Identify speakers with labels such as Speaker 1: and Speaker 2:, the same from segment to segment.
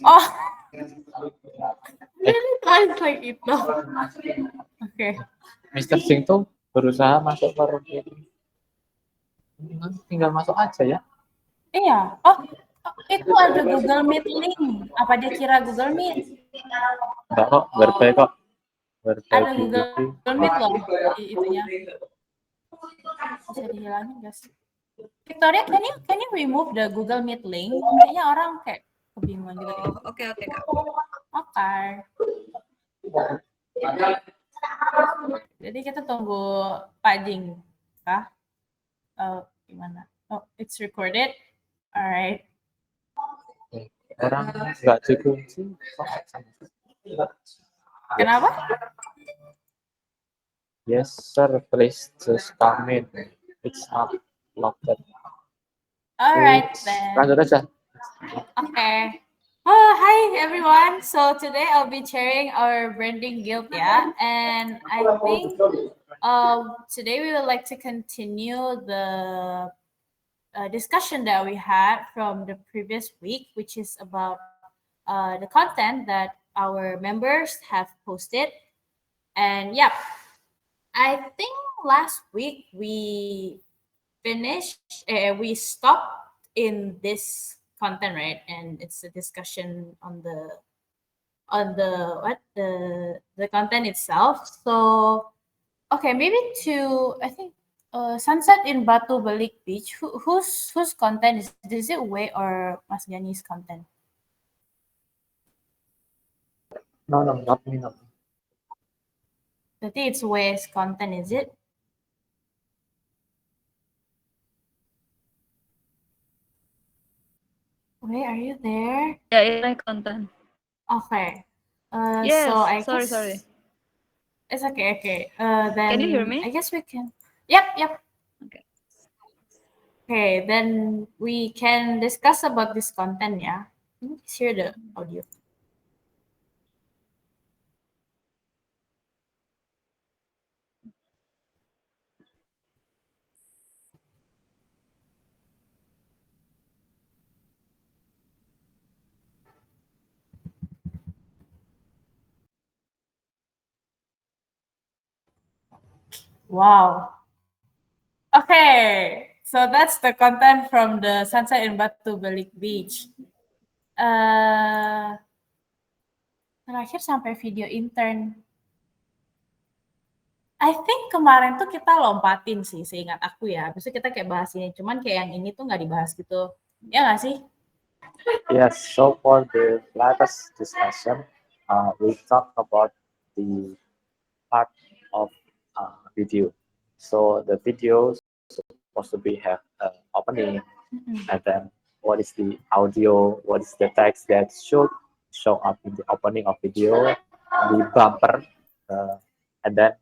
Speaker 1: Oh, really translate itu. Oke.
Speaker 2: Mr. Singh tuh berusaha masuk ke room ini. Tinggal masuk aja ya.
Speaker 1: Iya. Oh, itu ada Google Meet link. Apa dia kira Google Meet?
Speaker 2: Enggak kok, berbaik kok.
Speaker 1: Ada
Speaker 2: Berbagi.
Speaker 1: Google Meet loh itunya. Bisa dihilangin gak sih? Victoria, can you remove the Google Meet link? Kayaknya orang kayak kebingungan gitu deh.
Speaker 3: Oke, Kak.
Speaker 1: Oke. Jadi kita tunggu Pak Jing kah? Gimana? Oh, it's recorded. Alright.
Speaker 2: Orang nggak dikunci.
Speaker 1: Kenapa?
Speaker 2: Yes, sir. Please just come in. It's not locked.
Speaker 1: Alright then.
Speaker 2: Lanjut aja.
Speaker 1: Okay. Oh, hi everyone. So today I'll be sharing our branding guild, yeah, and I think today we would like to continue the discussion that we had from the previous week, which is about the content that our members have posted. And yeah, I think last week we stopped in this content, right? And it's a discussion on the content itself. So okay, maybe I think sunset in Batu Balik Beach. Whose content is it? Wei or Mas Gani's content?
Speaker 2: No, not me. Not me.
Speaker 1: I think it's Wei's content, is it? Wei, are you there?
Speaker 3: Yeah, it's my content.
Speaker 1: Okay.
Speaker 3: Yes.
Speaker 1: So I
Speaker 3: sorry,
Speaker 1: guess
Speaker 3: sorry.
Speaker 1: it's okay. Okay. Then
Speaker 3: Can you hear me?
Speaker 1: I guess we can. Yep.
Speaker 3: Okay.
Speaker 1: Okay, then we can discuss about this content, yeah. Let's hear the audio. Wow. Okay, so that's the content from the sunset in Batu Balik Beach. Terakhir sampai video intern. I think kemarin tuh kita lompatin sih, seingat aku ya. Maksudnya kita kayak bahas ini, cuman kayak yang ini tuh nggak dibahas gitu. Ya nggak sih?
Speaker 2: Yes, so for the latest discussion, we talked about the part of video. So the video supposed to be have opening, and then what is the audio, what is the text that should show up in the opening of video, the bumper, and then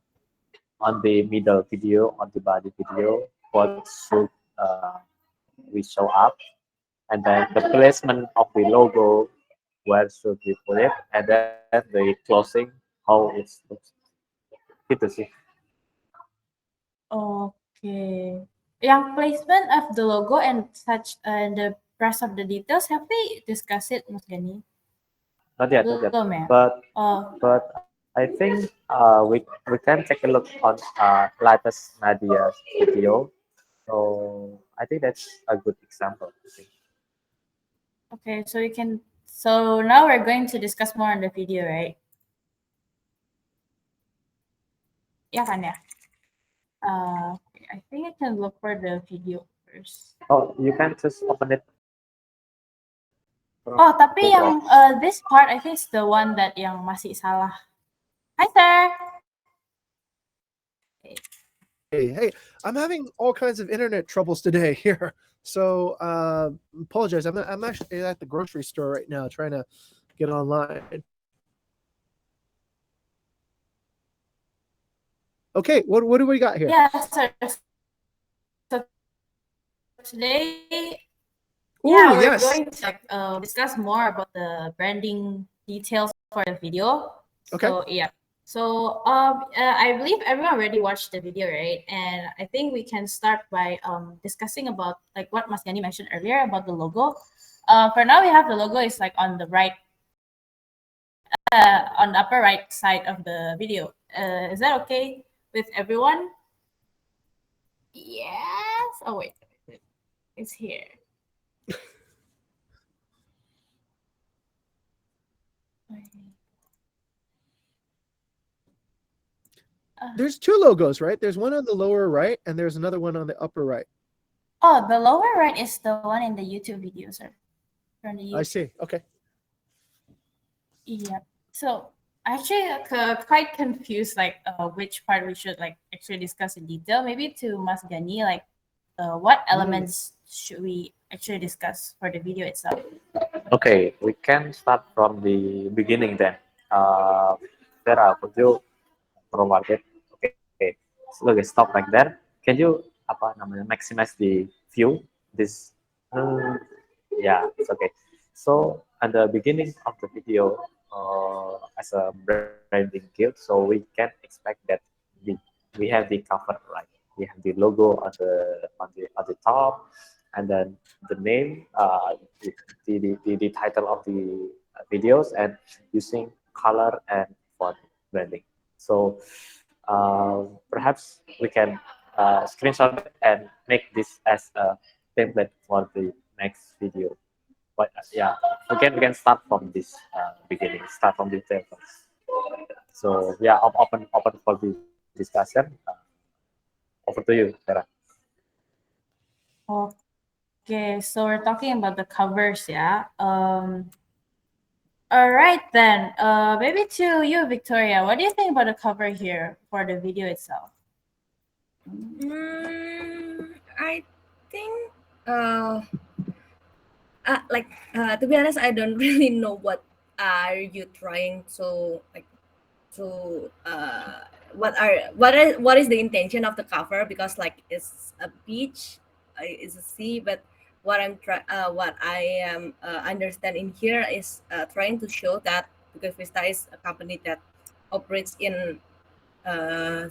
Speaker 2: on the middle video, on the body video, what should we show up, and then the placement of the logo, where should we put it, and then the closing, how it looks. Gitu sih.
Speaker 1: Okay. Yang placement of the logo and such and the rest of the details, have we discussed it, Mas Gani?
Speaker 2: Not yet.
Speaker 1: Belum ya?
Speaker 2: But I think we can take a look on latest Nadia's video. So I think that's a good example.
Speaker 1: Okay, so we can. So now we're going to discuss more on the video, right? Ya kan ya? Okay, I think I can look for the video first.
Speaker 2: Oh, you can just open it.
Speaker 1: Oh, tapi yang this part I think is the one that yang masih salah. Hi, sir.
Speaker 4: Hey, I'm having all kinds of internet troubles today here. So apologize. I'm actually at the grocery store right now trying to get online. Okay, what do we got here?
Speaker 1: Yeah, sir. So today,
Speaker 4: Ooh,
Speaker 1: we're
Speaker 4: yes.
Speaker 1: going to discuss more about the branding details for the video.
Speaker 4: Okay.
Speaker 1: So yeah. So I believe everyone already watched the video, right? And I think we can start by discussing about like what Mas Yani mentioned earlier about the logo. For now, we have the logo is like on the right, on the upper right side of the video. Is that okay with everyone? Yes. Oh wait, it's here.
Speaker 4: There's two logos, right? There's one on the lower right, and there's another one on the upper right.
Speaker 1: Oh, the lower right is the one in the YouTube video, sir. From the
Speaker 4: I
Speaker 1: YouTube.
Speaker 4: see. Okay.
Speaker 1: Yep. So actually, quite confused, like which part we should like actually discuss in detail. Maybe to Mas Gani, like what elements should we actually discuss for the video itself?
Speaker 2: Okay, we can start from the beginning then. Sarah, could you provide it? Okay, so okay, stop right there. Can you apa namanya maximize the view? This, yeah, it's okay. So at the beginning of the video, as a branding guild, so we can expect that we have the cover, right? We have the logo on the top, and then the name, the title of the videos, and using color and font branding. So perhaps we can screenshot it and make this as a template for the next video. But yeah, we can start from this beginning. Start from the template. So yeah, open for the discussion. Over to you, Sarah.
Speaker 1: Okay, so we're talking about the covers, yeah. All right then. Maybe to you, Victoria. What do you think about the cover here for the video itself?
Speaker 3: I think to be honest, I don't really know what are you trying to what is the intention of the cover, because like it's a beach, it's a sea, but what I am understanding here is trying to show that Bukit Vista is a company that operates uh,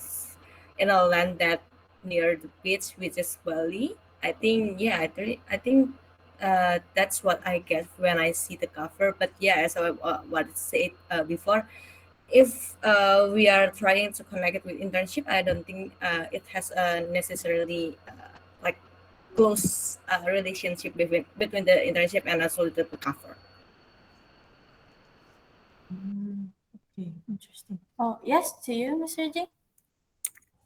Speaker 3: in a land that near the beach, which is Bali. I think I think that's what I get when I see the cover. But yeah, as I what said before, if we are trying to connect it with internship, I don't think it has a necessarily like close relationship between the internship and also the cover.
Speaker 1: Okay, interesting. Oh, yes, to you, Mr. J.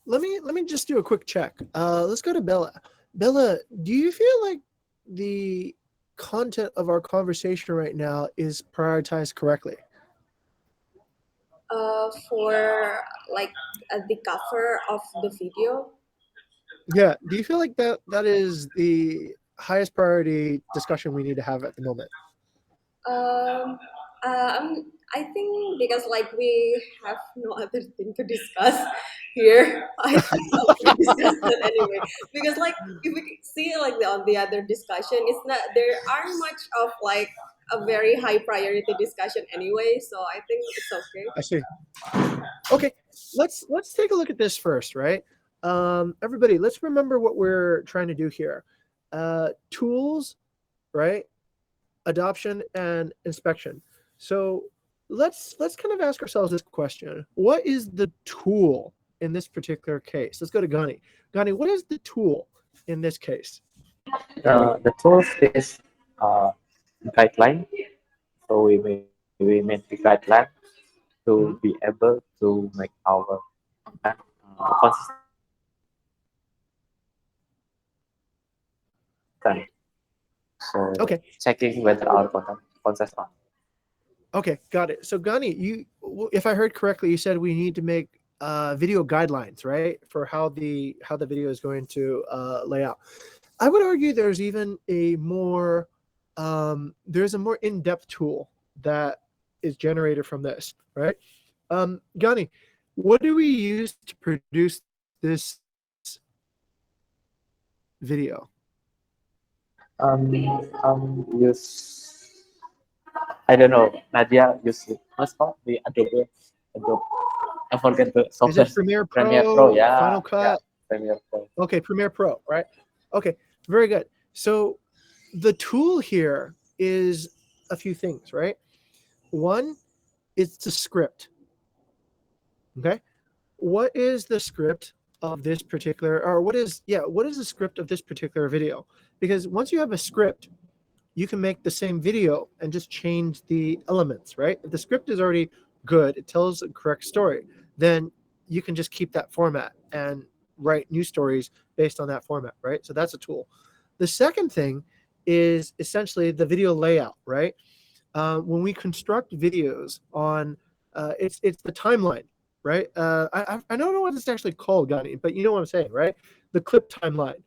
Speaker 4: Let me just do a quick check. Let's go to Bella. Bella, do you feel like the content of our conversation right now is prioritized correctly?
Speaker 5: For like the cover of the video.
Speaker 4: Yeah. Do you feel like that is the highest priority discussion we need to have at the moment?
Speaker 5: I think because like we have no other thing to discuss here, I think we discuss that anyway. Because like if we see like on the other discussion, it's not there aren't much of like a very high priority discussion anyway. So I think it's okay.
Speaker 4: I see. Okay, let's take a look at this first, right? Everybody, let's remember what we're trying to do here. Tools, right? Adoption and inspection. So let's kind of ask ourselves this question: what is the tool in this particular case? Let's go to Gani. Gani, what is the tool in this case?
Speaker 2: The tools is guideline. So we made the guideline to be able to make our consistent. So
Speaker 4: Okay.
Speaker 2: checking whether our content consistent.
Speaker 4: Okay, got it. So Gani, if I heard correctly, you said we need to make video guidelines, right, for how the video is going to lay out. I would argue there's even a more in-depth tool that is generated from this, right? Gani, what do we use to produce this video?
Speaker 2: Use, I don't know. Nadia use what's called the Adobe. I forget the software.
Speaker 4: Is it Premiere Pro?
Speaker 2: Premiere Pro, yeah.
Speaker 4: Final Cut?
Speaker 2: Yeah, Premiere Pro.
Speaker 4: Okay, Premiere Pro, right? Okay, very good. So the tool here is a few things, right? One, it's the script. Okay. What is the script of this particular, or what is the script of this particular video? Because once you have a script, you can make the same video and just change the elements, right? If the script is already good, it tells a correct story, then you can just keep that format and write new stories based on that format, right? So that's a tool. The second thing is essentially the video layout, right? When we construct videos on, it's the timeline, right? I don't know what it's actually called, Gani, but you know what I'm saying, right? The clip timeline.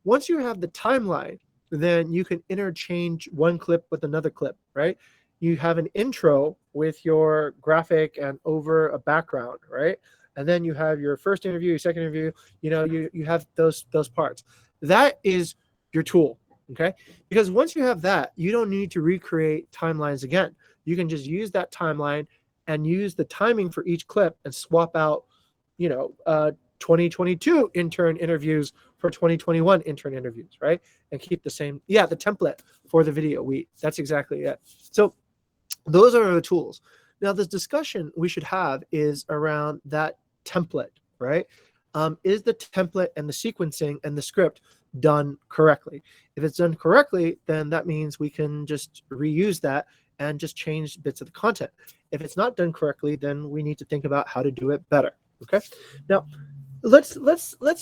Speaker 4: Once you have the timeline, then you can interchange one clip with another clip, right? You have an intro with your graphic and over a background, right? And then you have your first interview, your second interview, you have those parts. That is your tool, okay? Because once you have that, you don't need to recreate timelines again. You can just use that timeline and use the timing for each clip and swap out, 2022 intern interviews for 2021 intern interviews, right? And keep the same, the template for the video. That's exactly it. So those are the tools. Now, this discussion we should have is around that template, right? Is the template and the sequencing and the script done correctly? If it's done correctly, then that means we can just reuse that and just change bits of the content. If it's not done correctly, then we need to think about how to do it better. Okay. Now, let's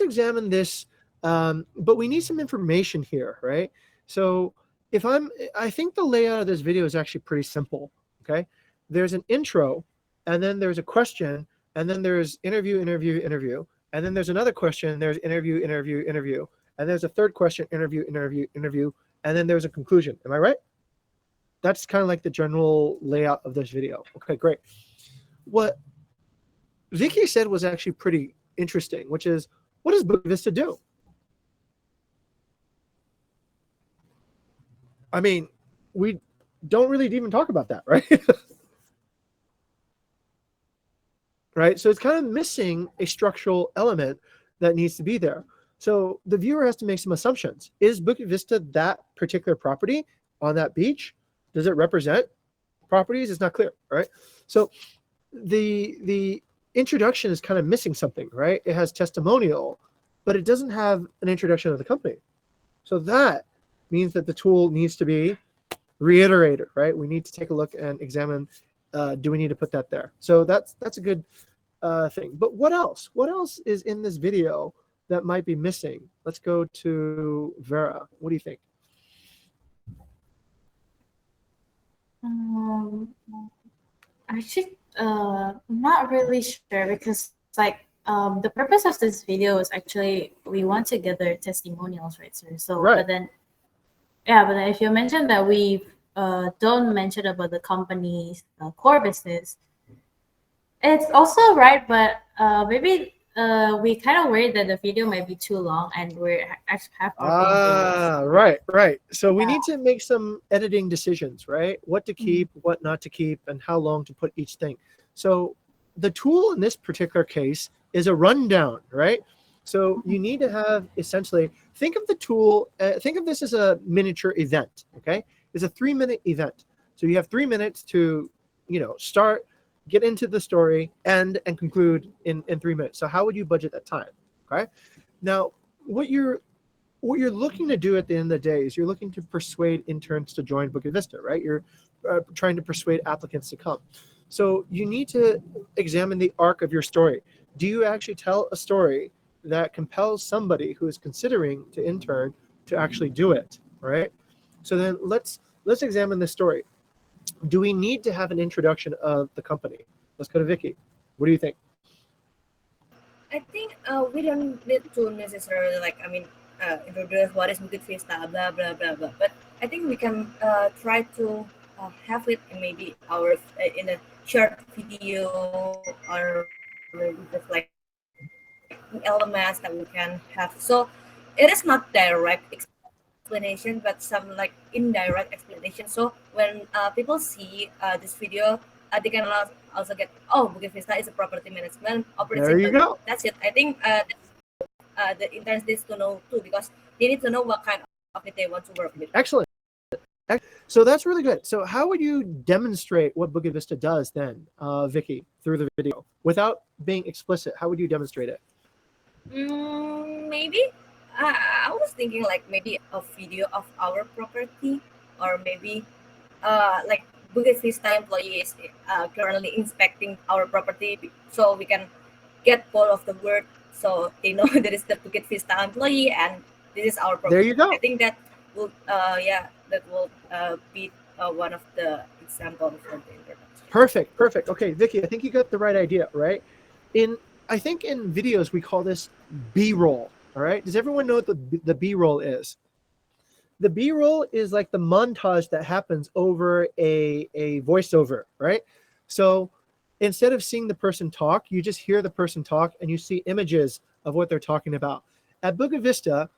Speaker 4: examine this, but we need some information here, right? So I think the layout of this video is actually pretty simple. Okay. There's an intro, and then there's a question, and then there's interview, and then there's another question, there's interview, and there's a third question, interview, and then there's a conclusion. Am I right? That's kind of like the general layout of this video. Okay, great. What Vicky said was actually pretty interesting, which is, what does Bukit Vista do? I mean, we don't really even talk about that, right? Right? So it's kind of missing a structural element that needs to be there. So the viewer has to make some assumptions. Is Bukit Vista that particular property on that beach? Does it represent properties? It's not clear, right? So the introduction is kind of missing something, right? It has testimonial, but it doesn't have an introduction of the company. So that means that the tool needs to be reiterated, right? We need to take a look and examine, do we need to put that there? So that's a good thing. But what else? What else is in this video that might be missing? Let's go to Vera. What do you think?
Speaker 1: Actually, I'm not really sure because the purpose of this video is actually we want to gather testimonials, right, sir? So,
Speaker 4: Right.
Speaker 1: but then if you mention that we don't mention about the company's core business, it's also right, but maybe we kind of worried that the video might be too long and we're actually have
Speaker 4: Right. So we need to make some editing decisions, right? What to keep, what not to keep, and how long to put each thing. So the tool in this particular case is a rundown, right? So you need to have essentially, think of the tool, think of this as a miniature event, okay? It's a 3-minute event. So you have 3 minutes to, start, get into the story, and conclude in 3 minutes. So how would you budget that time? Okay. Now, what you're looking to do at the end of the day is you're looking to persuade interns to join Bukit Vista, right? You're trying to persuade applicants to come. So you need to examine the arc of your story. Do you actually tell a story that compels somebody who is considering to intern to actually do it, right? So then let's examine the story. Do we need to have an introduction of the company? Let's go to Vicky. What do you think?
Speaker 3: I think we don't need to necessarily introduce what is Bukit Vista, blah blah blah blah. But I think we can try to have it in maybe in a short video or maybe just like elements that we can have. So it is not direct explanation, but some like indirect explanation. So when people see this video, they can also get, Bukit Vista is a property management operating.
Speaker 4: There you go.
Speaker 3: That's it. I think the interns need to know too, because they need to know what kind of it they want to work with.
Speaker 4: Excellent. So that's really good. So how would you demonstrate what Bukit Vista does then, Vicky, through the video without being explicit? How would you demonstrate it?
Speaker 3: Maybe I was thinking like maybe a video of our property, or maybe like Bukit Vista employee is currently inspecting our property, so we can get both of the word, so they know that is the Bukit Vista employee and this is our
Speaker 4: There
Speaker 3: property.
Speaker 4: you go.
Speaker 3: I think that will that will be one of the example for the introduction.
Speaker 4: Perfect. Okay, Vicky, I think you got the right idea, right? I think in videos we call this B-roll. All right. Does everyone know what the B-roll is? The B-roll is like the montage that happens over a voiceover, right? So instead of seeing the person talk, you just hear the person talk and you see images of what they're talking about. At Bukit Vista,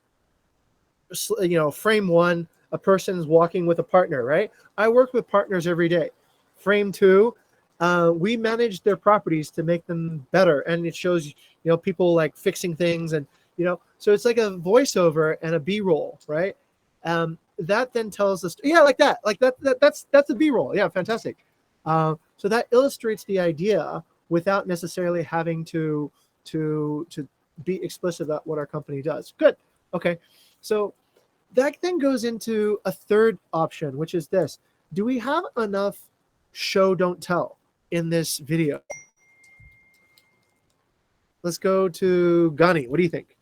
Speaker 4: frame one, a person's walking with a partner, right? I work with partners every day. Frame two, we manage their properties to make them better, and it shows people like fixing things, and so it's like a voiceover and a B-roll, right? That then tells us, that's a B-roll. Yeah, fantastic. So that illustrates the idea without necessarily having to be explicit about what our company does. Good. Okay. So that then goes into a third option, which is this. Do we have enough show, don't tell in this video? Let's go to Gani. What do you think?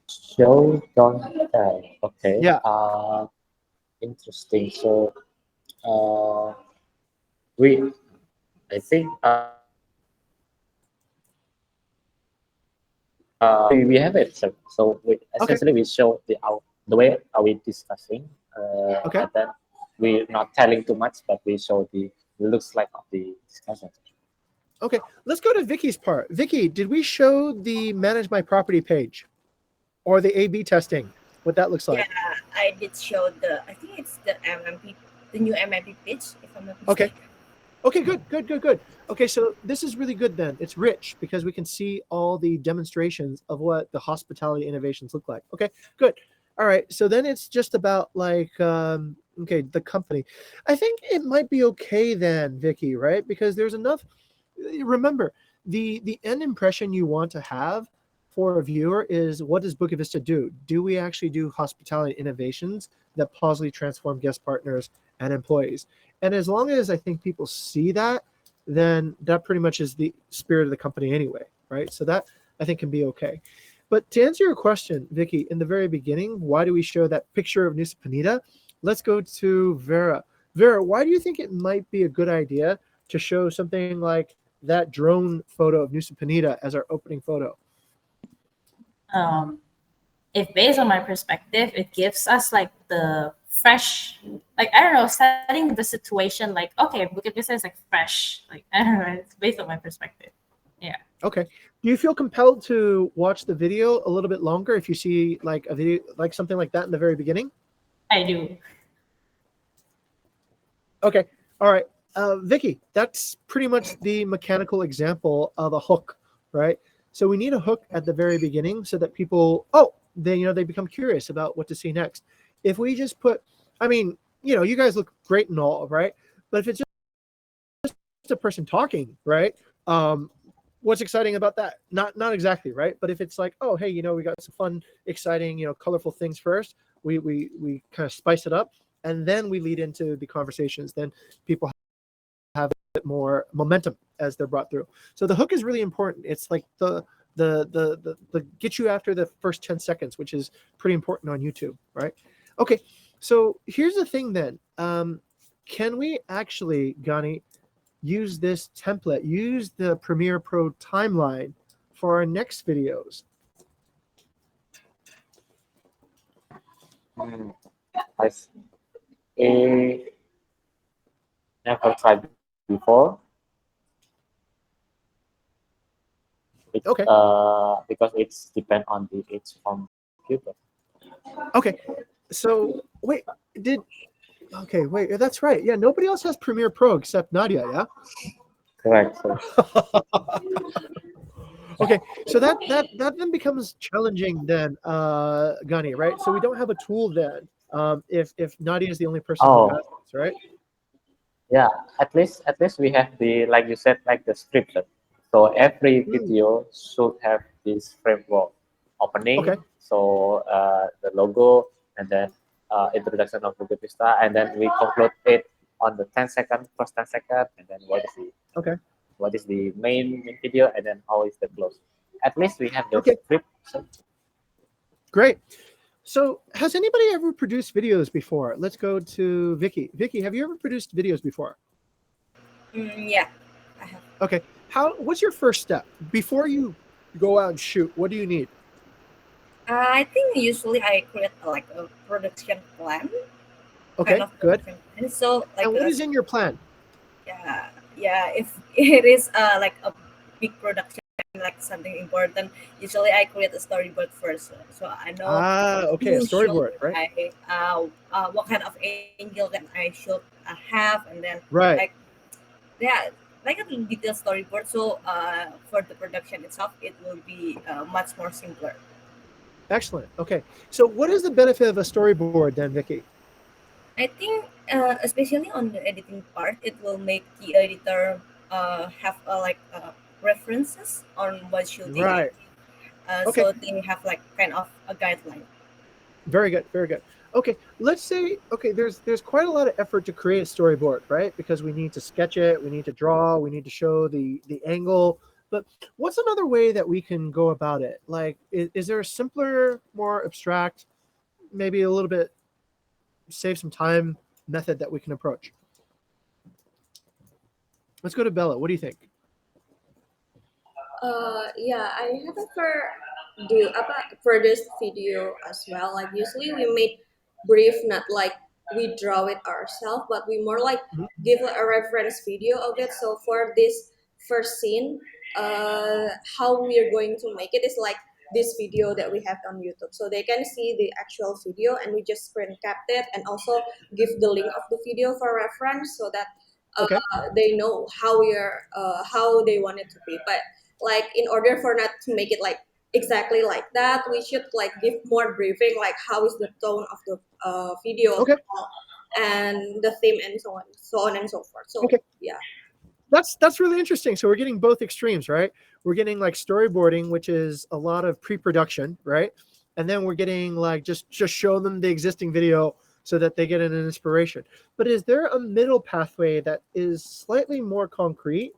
Speaker 2: Show, don't tell. Okay.
Speaker 4: Yeah.
Speaker 2: Interesting. So, I think we have it. So we essentially we show the way are we discussing.
Speaker 4: Okay.
Speaker 2: And then we're not telling too much, but we show the looks like of the discussion.
Speaker 4: Okay, let's go to Vicky's part. Vicky, did we show the Manage My Property page or the A/B testing? What that looks like?
Speaker 3: Yeah, I did show I think it's the MMP, the new MMP page, if I'm not
Speaker 4: Okay.
Speaker 3: mistaken.
Speaker 4: Okay, good. Okay, so this is really good then. It's rich because we can see all the demonstrations of what the hospitality innovations look like. Okay, good. All right, so then it's just about like, the company. I think it might be okay then, Vicky, right? Because there's enough. Remember, the end impression you want to have for a viewer is, what does Bukit Vista do? Do we actually do hospitality innovations that positively transform guest partners and employees? And as long as I think people see that, then that pretty much is the spirit of the company anyway, right? So that I think can be okay. But to answer your question, Vicky, in the very beginning, why do we show that picture of Nusa Penida? Let's go to Vera. Vera, why do you think it might be a good idea to show something like that drone photo of Nusa Penida as our opening photo?
Speaker 1: If based on my perspective, it gives us like the fresh, like, I don't know, setting the situation like, okay, Bukit Vista is like fresh. Like, I don't know, it's based on my perspective. Yeah.
Speaker 4: Okay. Do you feel compelled to watch the video a little bit longer if you see like a video, like something like that in the very beginning?
Speaker 1: I do.
Speaker 4: Okay. All right. Vicky, that's pretty much the mechanical example of a hook, right? So we need a hook at the very beginning so that people, they become curious about what to see next. If we just put, you guys look great and all, right? But if it's just a person talking, right? What's exciting about that? Not exactly, right? But if it's like, oh, hey, we got some fun, exciting, colorful things first, we kind of spice it up, and then we lead into the conversations. Then people have a bit more momentum as they're brought through. So the hook is really important. It's like the get you after the first 10 seconds, which is pretty important on YouTube, right? Okay, so here's the thing then. Can we actually, Gani, use this template, use the Premiere Pro timeline for our next videos?
Speaker 2: I never tried before.
Speaker 4: Okay.
Speaker 2: Because it's depend on the age from computer.
Speaker 4: Okay, so wait, that's right. Yeah, nobody else has Premiere Pro except Nadia, yeah?
Speaker 2: Correct. So,
Speaker 4: Okay, so that then becomes challenging then, Gani, right? So we don't have a tool then. If Nadia is the only person who has
Speaker 2: Oh,
Speaker 4: this, right?
Speaker 2: yeah. At least we have the, like you said, like the script. So every
Speaker 4: Mm,
Speaker 2: video should have this framework:
Speaker 4: okay,
Speaker 2: opening, so the logo, and then introduction of Bukit Vista, and then we conclude it on the 10 second, first 10 second, and then
Speaker 4: okay,
Speaker 2: what is the main video, and then how is the close. At least we have the
Speaker 4: okay,
Speaker 2: script. So,
Speaker 4: great. So has anybody ever produced videos before? Let's go to Vicky. Vicky, have you ever produced videos before?
Speaker 3: Yeah, I have.
Speaker 4: Okay, what's your first step before you go out and shoot? What do you need?
Speaker 3: I think usually I create like a production plan, kind
Speaker 4: Okay,
Speaker 3: of
Speaker 4: good.
Speaker 3: production plan. So like
Speaker 4: And what is in your plan?
Speaker 3: yeah, if it is like a big production, like something important, usually I create a storyboard first, so I know
Speaker 4: Okay, a
Speaker 3: who should
Speaker 4: storyboard, right?
Speaker 3: what kind of angle that I should have, and then
Speaker 4: Right.
Speaker 3: like yeah, like a detailed storyboard. So for the production itself, it will be much more simpler.
Speaker 4: Excellent. Okay. So what is the benefit of a storyboard then, Vicky?
Speaker 3: I think, especially on the editing part, it will make the editor have references on what should they
Speaker 4: Right.
Speaker 3: edit,
Speaker 4: Okay.
Speaker 3: so they have like kind of a guideline.
Speaker 4: Very good. Very good. Okay. Let's say there's quite a lot of effort to create a storyboard, right? Because we need to sketch it, we need to draw, we need to show the angle. But what's another way that we can go about it? Like, is there a simpler, more abstract, maybe a little bit save some time method that we can approach? Let's go to Bella. What do you think?
Speaker 5: Yeah, I have ever do produce video as well. Like usually we make brief, not like we draw it ourselves, but we more like
Speaker 4: Mhm.
Speaker 5: give a reference video of it. So for this first scene, how we are going to make it is like this video that we have on YouTube, so they can see the actual video, and we just screen cap it and also give the link of the video for reference, so that
Speaker 4: Okay.
Speaker 5: they know how they want it to be. But like in order for not to make it like exactly like that, we should like give more briefing, like how is the tone of the video
Speaker 4: Okay.
Speaker 5: and the theme and so on and so forth. So
Speaker 4: Okay.
Speaker 5: yeah.
Speaker 4: That's really interesting. So we're getting both extremes, right? We're getting like storyboarding, which is a lot of pre-production, right? And then we're getting like just show them the existing video so that they get an inspiration. But is there a middle pathway that is slightly more concrete,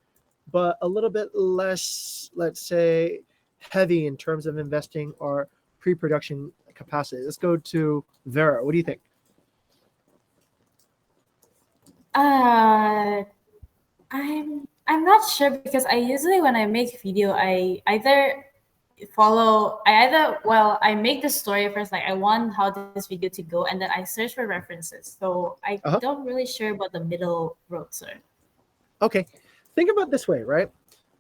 Speaker 4: but a little bit less, let's say, heavy in terms of investing our pre-production capacity? Let's go to Vera. What do you think?
Speaker 1: Uh, I'm not sure because I usually when I make video I make the story first, like I want how this video to go, and then I search for references. So I
Speaker 4: Uh-huh.
Speaker 1: don't really sure about the middle road, sir.
Speaker 4: Okay. Think about it this way, right?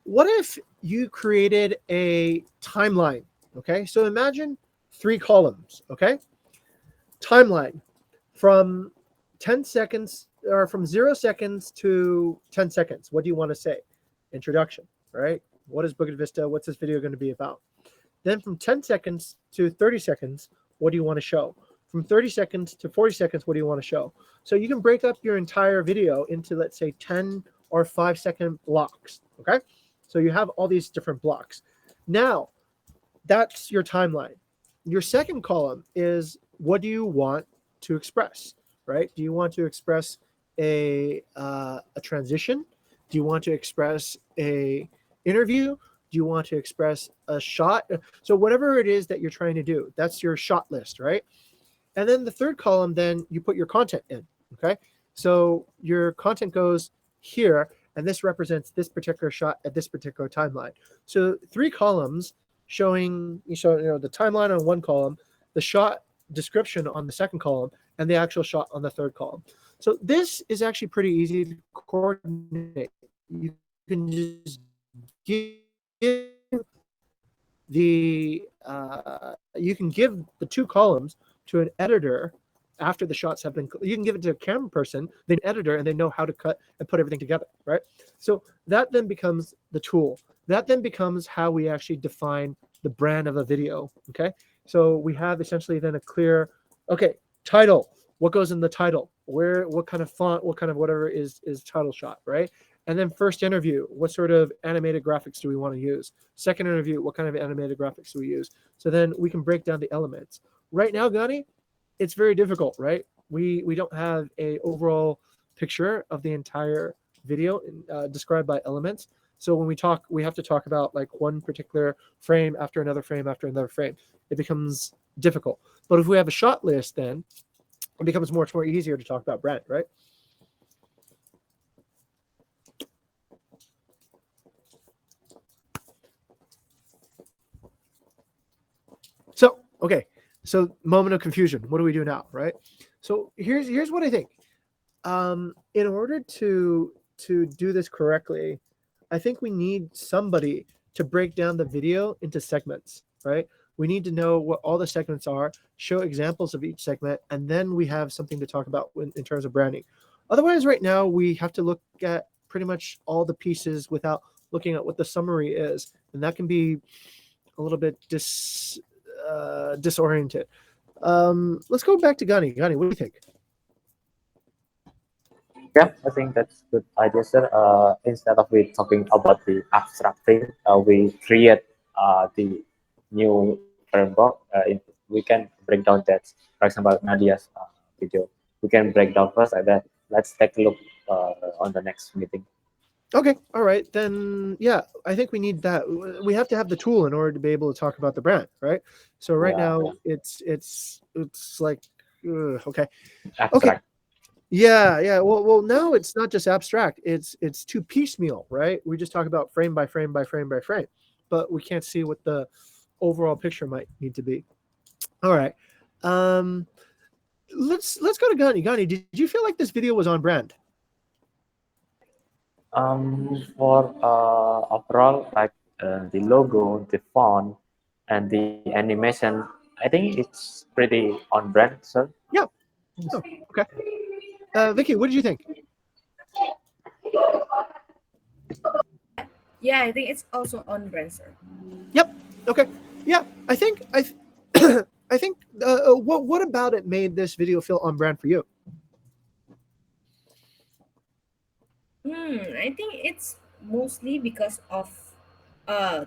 Speaker 4: What if you created a timeline? Okay. So imagine 3 columns. Okay. Timeline from 10 seconds or from 0 seconds to 10 seconds. What do you want to say? Introduction, right? What is Bukit Vista? What's this video going to be about? Then from 10 seconds to 30 seconds, what do you want to show? From 30 seconds to 40 seconds, what do you want to show? So you can break up your entire video into, let's say, 10 or 5-second blocks. Okay. So you have all these different blocks. Now, that's your timeline. Your second column is what do you want to express, right? Do you want to express a transition? Do you want to express a interview? Do you want to express a shot? So whatever it is that you're trying to do, that's your shot list, right? And then the third column, then you put your content in, okay? So your content goes here, and this represents this particular shot at this particular timeline. So 3 columns showing the timeline on one column, the shot description on the second column, and the actual shot on the third column. So this is actually pretty easy to coordinate. You can just give you can give the 2 columns to an editor after the shots have been, you can give it to a camera person, then editor, and they know how to cut and put everything together, right? So that then becomes the tool. That then becomes how we actually define the brand of a video. Okay, so we have essentially then a clear, okay, title. What goes in the title? Where? What kind of font? What kind of whatever is title shot, right? And then first interview, what sort of animated graphics do we want to use? Second interview, what kind of animated graphics do we use? So then we can break down the elements. Right now, Gani, it's very difficult, right? We don't have a overall picture of the entire video described by elements. So when we talk, we have to talk about like one particular frame after another frame after another frame. It becomes difficult. But if we have a shot list, then it becomes much more easier to talk about brand, right? So, okay. So moment of confusion. What do we do now, right? So here's what I think. In order to do this correctly, I think we need somebody to break down the video into segments, right? We need to know what all the segments are, show examples of each segment, and then we have something to talk about in terms of branding. Otherwise, right now, we have to look at pretty much all the pieces without looking at what the summary is. And that can be a little bit disoriented. Let's go back to Gani. Gani, what do you think?
Speaker 2: Yeah, I think that's good idea, sir. Instead of we talking about the abstract thing, we create the new framework. We can break down that. For example, Nadia's video. We can break down first, and then let's take a look on the next meeting.
Speaker 4: Okay, all right, then yeah, I think we need that. We have to have the tool in order to be able to talk about the brand, right? So right
Speaker 2: Yeah,
Speaker 4: now it's like okay.
Speaker 2: abstract.
Speaker 4: Yeah. Well, now it's not just abstract. It's too piecemeal, right? We just talk about frame by frame by frame by frame, but we can't see what the overall picture might need to be. All right. Let's go to Gani. Gani, did you feel like this video was on brand?
Speaker 2: For overall, like the logo, the font, and the animation, I think it's pretty on brand, sir.
Speaker 4: Yeah. Oh, okay. Vicky, what did you think?
Speaker 3: Yeah, I think it's also on brand, sir.
Speaker 4: Yep. Okay. Yeah, I think I think what about it made this video feel on brand for you?
Speaker 3: I think it's mostly because of the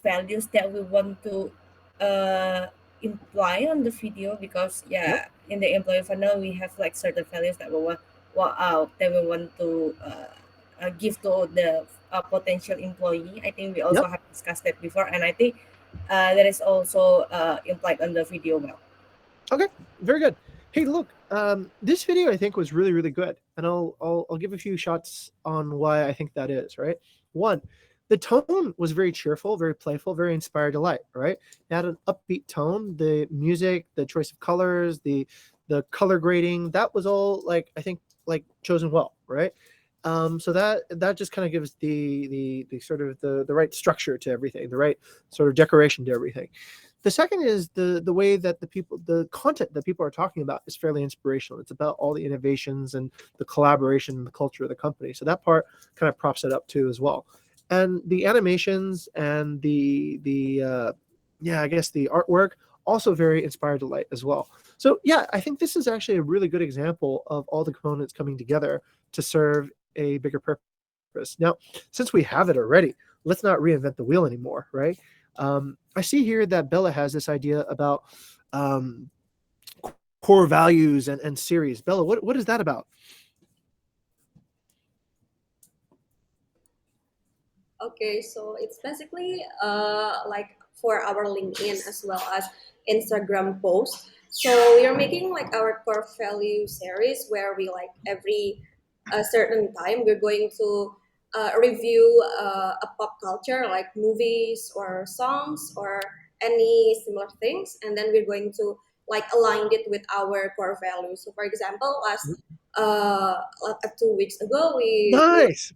Speaker 3: values that we want to imply on the video, because
Speaker 4: Yep.
Speaker 3: in the employee funnel we have like certain values that we want to give to the potential employee. I think we also
Speaker 4: Yep.
Speaker 3: have discussed that before, and I think that is also implied on the video well.
Speaker 4: Okay. Very good. Hey, look, this video I think was really, really good, and I'll give a few shots on why I think that is. Right. One, the tone was very cheerful, very playful, very inspired delight. Right. It had an upbeat tone. The music, the choice of colors, the color grading, that was all like I think like chosen well. Right. So that just kind of gives the sort of the right structure to everything, the right sort of decoration to everything. The second is the way that the content that people are talking about is fairly inspirational. It's about all the innovations and the collaboration and the culture of the company. So that part kind of props it up too as well. And the animations and I guess the artwork also very inspired delight as well. So yeah, I think this is actually a really good example of all the components coming together to serve a bigger purpose. Now, since we have it already, let's not reinvent the wheel anymore, right? I see here that Bella has this idea about core values and series. Bella, what is that about?
Speaker 5: Okay, so it's basically like for our LinkedIn as well as Instagram posts. So we are making like our core value series where we like every a certain time we're going to review a pop culture like movies or songs or any similar things, and then we're going to like align it with our core values. So for example, last like 2 weeks ago we
Speaker 4: Nice.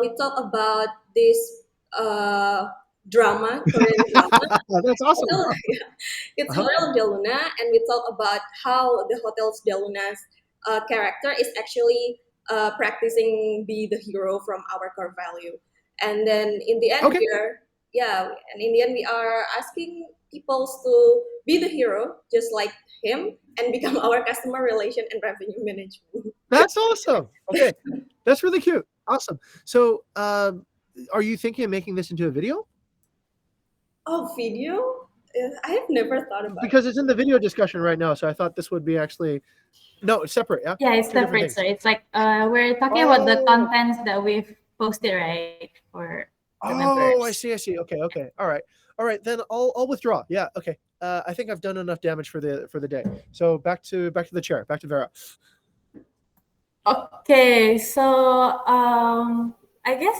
Speaker 5: we talk about this uh, drama, Korean drama.
Speaker 4: That's awesome.
Speaker 5: Hotel, it's
Speaker 4: Uh-huh.
Speaker 5: Hotel Del Luna, and we talk about how the Hotel Del Luna's character is actually practicing be the hero from our core value. And then in the end,
Speaker 4: Okay.
Speaker 5: and in the end, we are asking people to be the hero, just like him, and become our customer relation and revenue management.
Speaker 4: That's awesome. Okay. That's really cute. Awesome. So, are you thinking of making this into a video?
Speaker 5: Oh, video? I have never thought about it.
Speaker 4: Because it's in the video discussion right now, so I thought this would be actually no, it's separate. Yeah.
Speaker 1: Yeah, it's
Speaker 4: Two different
Speaker 1: separate.
Speaker 4: things.
Speaker 1: So it's like we're talking about the
Speaker 4: Oh.
Speaker 1: contents that we've posted, right, for the members.
Speaker 4: Oh, I see. Okay. All right. Then I'll withdraw. Yeah. Okay. I think I've done enough damage for the day. So back to the chair. Back to Vera.
Speaker 1: Okay, so I guess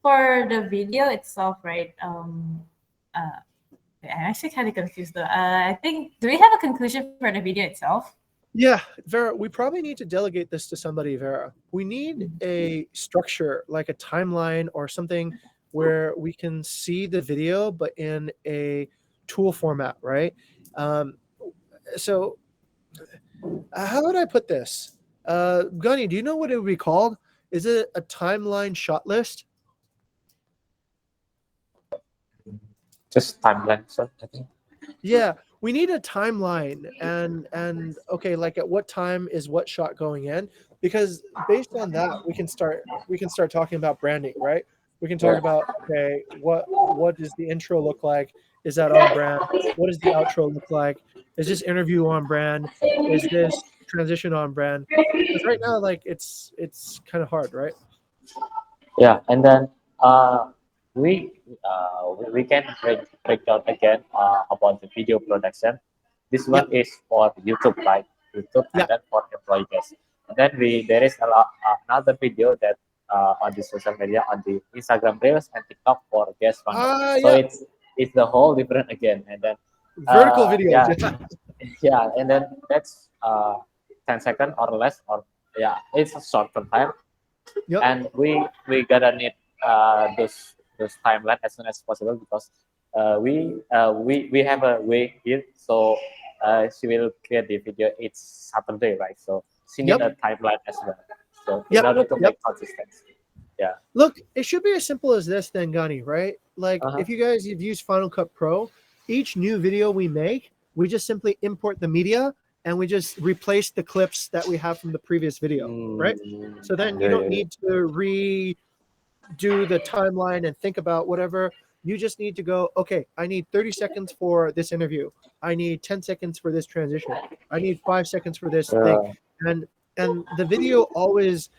Speaker 1: for the video itself, right? I'm actually kind of confused though. I think, do we have a conclusion for the video itself?
Speaker 4: Yeah, Vera, we probably need to delegate this to somebody, Vera. We need a structure, like a timeline or something where we can see the video, but in a tool format, right? So how would I put this? Gunny, do you know what it would be called? Is it a timeline shot list?
Speaker 2: Just timeline, so I think.
Speaker 4: Yeah, we need a timeline and okay, like at what time is what shot going in? Because based on that, we can start talking about branding, right? We can talk about, okay, what does the intro look like? Is that on brand? What does the outro look like? Is this interview on brand? Is this transition on brand? Because right now, like it's kind of hard, right?
Speaker 2: Yeah, and then we can break down again about the video production. This one is for YouTube, right? YouTube,
Speaker 4: Yeah.
Speaker 2: and then for employee guests. And then there is another video that on the social media, on the Instagram Reels and TikTok for guest funnel. So
Speaker 4: Yeah.
Speaker 2: it's the whole different again. And then
Speaker 4: Vertical videos.
Speaker 2: yeah. Yeah, and then that's 10 seconds or less, or yeah, it's a shorter time.
Speaker 4: Yep.
Speaker 2: And we gotta need those timeline as soon as possible, because we have a way here. So she will create the video each Saturday, right? So she need a timeline as well. So in order to make consistency. Yeah.
Speaker 4: Look, it should be as simple as this then, Gani, right? Like if you guys have used Final Cut Pro, each new video we make, we just simply import the media and we just replace the clips that we have from the previous video, right? So then you don't need to redo the timeline and think about whatever. You just need to go, okay, I need 30 seconds for this interview. I need 10 seconds for this transition. I need 5 seconds for this thing. And the video always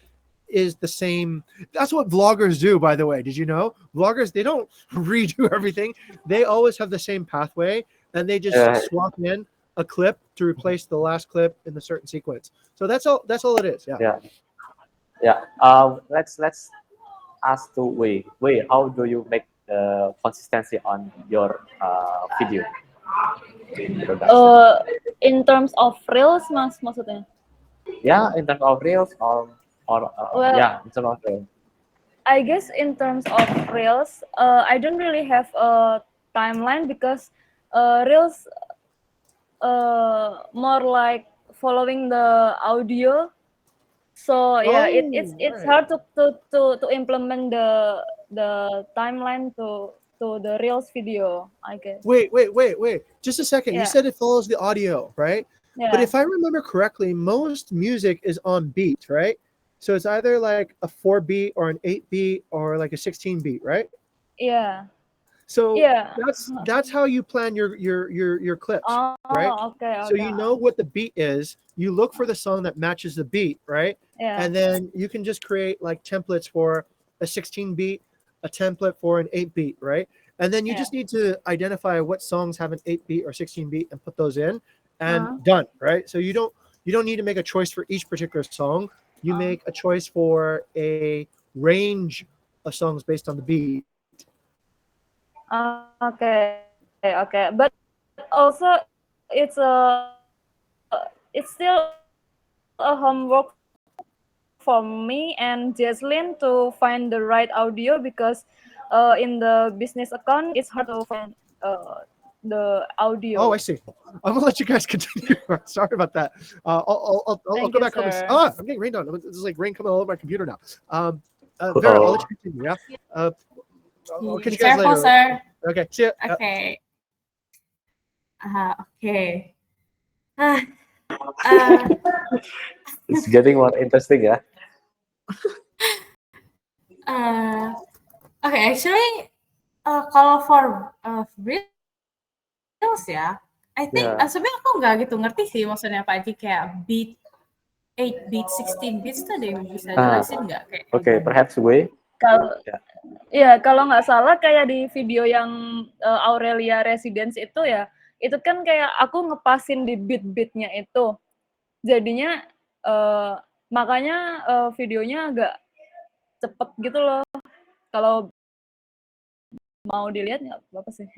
Speaker 4: is the same. That's what vloggers do, by the way. Did you know? Vloggers, they don't redo everything. They always have the same pathway, and they just swap in a clip to replace the last clip in the certain sequence. So that's all it is.
Speaker 2: Let's ask to Wei, how do you make the consistency on your video production?
Speaker 6: In terms of reels, maksudnya?
Speaker 2: Yeah, in terms of reels or in terms of reels.
Speaker 6: I guess in terms of reels, I don't really have a timeline because reels more like following the audio. So yeah, it's hard to implement the timeline to the reels video, I guess.
Speaker 4: Wait. Just a second. You said it follows the audio, right?
Speaker 6: Yeah.
Speaker 4: But if I remember correctly, most music is on beat, right? So it's either like a 4-beat or an 8-beat or like a 16-beat, right?
Speaker 6: Yeah.
Speaker 4: So that's how you plan your clips, right?
Speaker 6: Okay.
Speaker 4: So you know what the beat is. You look for the song that matches the beat, right?
Speaker 6: Yeah.
Speaker 4: And then you can just create like templates for a 16-beat, a template for an 8-beat, right? And then you just need to identify what songs have an 8-beat or 16-beat and put those in, and done, right? So you don't need to make a choice for each particular song. You make a choice for a range of songs based on the beat.
Speaker 6: Okay. But also, it's still a homework for me and Jesslyn to find the right audio, because in the business account, it's hard to find the audio.
Speaker 4: Oh, I see. I'm gonna let you guys continue. Sorry about that. I'll
Speaker 6: Thank
Speaker 4: go
Speaker 6: you,
Speaker 4: back home.
Speaker 6: sir.
Speaker 4: I'm getting rained on. This is like rain coming all over my computer now. Vera, I'll let you continue. Yeah. I'll catch
Speaker 1: Be
Speaker 4: you guys
Speaker 1: careful,
Speaker 4: later.
Speaker 1: sir.
Speaker 4: Okay. See ya.
Speaker 1: Okay. Okay. Uh, uh,
Speaker 2: It's getting more interesting ya.
Speaker 1: okay, actually, kalau for reels ya, I think
Speaker 2: Yeah.
Speaker 1: sebenarnya aku nggak gitu ngerti sih maksudnya Pak Haji kayak beat 8 beat, 16 beats tuh ada yang bisa jelasin nggak kayak?
Speaker 2: Okay, perhaps we.
Speaker 6: Kalau
Speaker 2: Ya.
Speaker 6: ya kalau nggak salah kayak di video yang Aurelia Residence itu ya, itu kan kayak aku ngepasin di beat-beatnya itu. Jadinya makanya videonya agak cepet gitu loh. Kalau mau dilihat nggak apa-apa sih.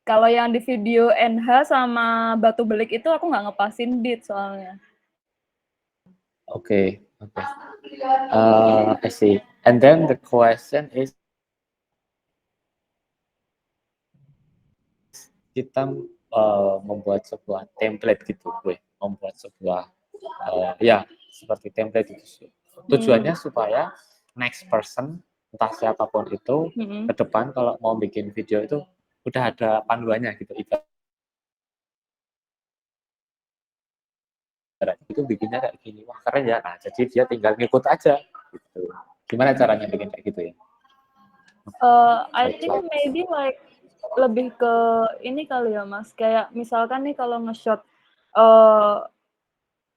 Speaker 6: Kalau yang di video NH sama Batu Belik itu aku nggak ngepasin beat soalnya.
Speaker 2: Okay. Okay. I see. And then the question is, kita membuat sebuah template gitu, gue membuat sebuah ya seperti template itu. Tujuannya supaya next person entah siapapun itu ke depan kalau mau bikin video itu udah ada panduannya gitu. Itu bikinnya kayak gini, wah keren ya. Nah, jadi dia tinggal ngikut aja gitu. Gimana caranya bikin kayak gitu ya?
Speaker 6: I think maybe like lebih ke ini kali ya Mas, kayak misalkan nih kalau nge-shot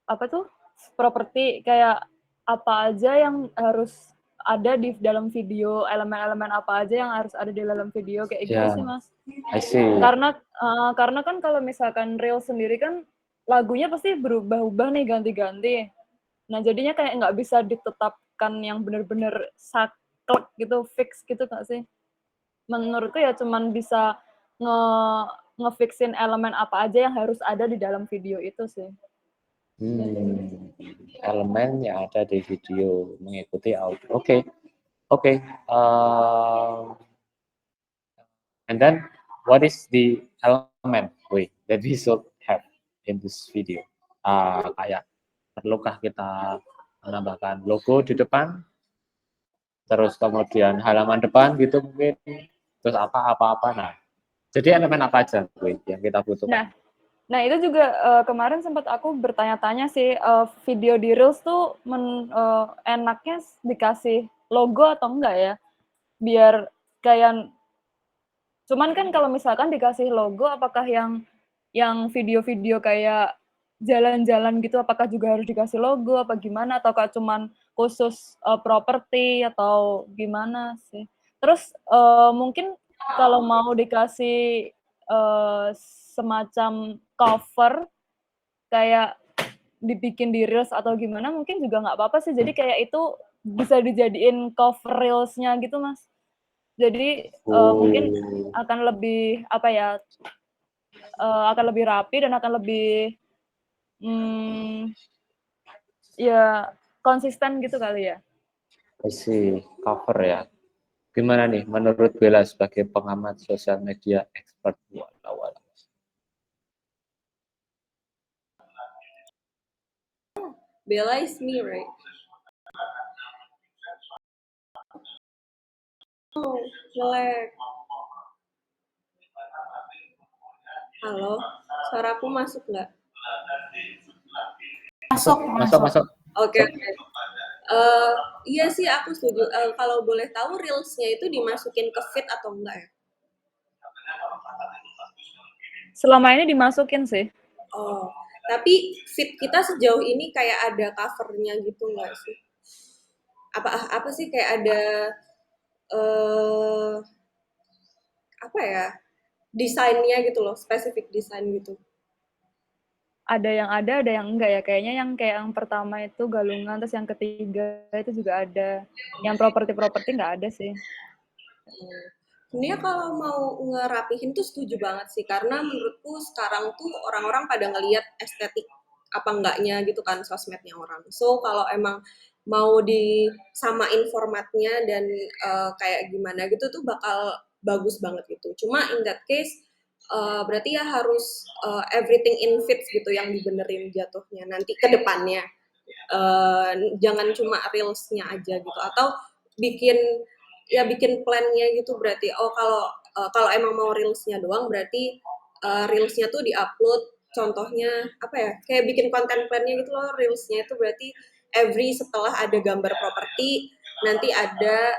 Speaker 6: apa tuh properti, kayak apa aja yang harus ada di dalam video, elemen-elemen apa aja yang harus ada di dalam video kayak gitu sih Mas.
Speaker 2: I see.
Speaker 6: Karena kan kalau misalkan reel sendiri kan lagunya pasti berubah-ubah nih, ganti-ganti. Nah jadinya kayak nggak bisa ditetapkan yang bener-bener saklek gitu, fix gitu nggak sih? Menurutku ya cuman bisa ngefixin elemen apa aja yang harus ada di dalam video itu sih.
Speaker 2: Elemen yang ada di video mengikuti audio. Oke. And then what is the element that we should have in this video? Kayak perlukah kita menambahkan logo di depan, terus kemudian halaman depan gitu mungkin, terus apa-apa. Nah, jadi elemen apa aja yang kita butuhkan?
Speaker 6: Nah itu juga kemarin sempat aku bertanya-tanya sih, video di Reels tuh enaknya dikasih logo atau enggak ya? Biar kayak, cuman kan kalau misalkan dikasih logo, apakah yang video-video kayak jalan-jalan gitu, apakah juga harus dikasih logo apa gimana? Ataukah cuman khusus properti atau gimana sih? Terus mungkin kalau mau dikasih semacam cover kayak dibikin di reels atau gimana mungkin juga nggak apa-apa sih. Jadi kayak itu bisa dijadiin cover reelsnya gitu Mas. Jadi mungkin akan lebih apa ya? Akan lebih rapi dan akan lebih ya konsisten gitu kali ya.
Speaker 2: Isi cover ya. Gimana nih menurut Bella sebagai pengamat sosial media expert awal?
Speaker 5: Bella is me, right? Oh, jelek. Halo, suaraku masuk nggak?
Speaker 2: Masuk.
Speaker 5: Oke. Iya sih aku setuju. Kalau boleh tahu reelsnya itu dimasukin ke feed atau enggak ya?
Speaker 6: Selama ini dimasukin sih.
Speaker 5: Oh, tapi feed kita sejauh ini kayak ada covernya gitu nggak sih? Apa sih kayak ada apa ya, desainnya gitu loh, spesifik desain gitu?
Speaker 6: Ada yang enggak ya. Kayaknya yang kayak yang pertama itu galungan, terus yang ketiga itu juga ada. Yang properti nggak ada sih.
Speaker 5: Sebenarnya kalau mau ngerapihin tuh setuju banget sih, karena menurutku sekarang tuh orang-orang pada ngelihat estetik apa enggaknya gitu kan sosmednya orang. So kalau emang mau disamain formatnya dan kayak gimana gitu tuh bakal bagus banget gitu. Cuma in that case berarti ya harus everything in fits gitu yang dibenerin jatuhnya nanti ke depannya. Jangan cuma reelsnya aja gitu atau bikin plannya gitu berarti kalau emang mau reelsnya doang berarti reelsnya tuh diupload contohnya apa ya kayak bikin konten plannya gitu loh reelsnya itu berarti setelah ada gambar properti nanti ada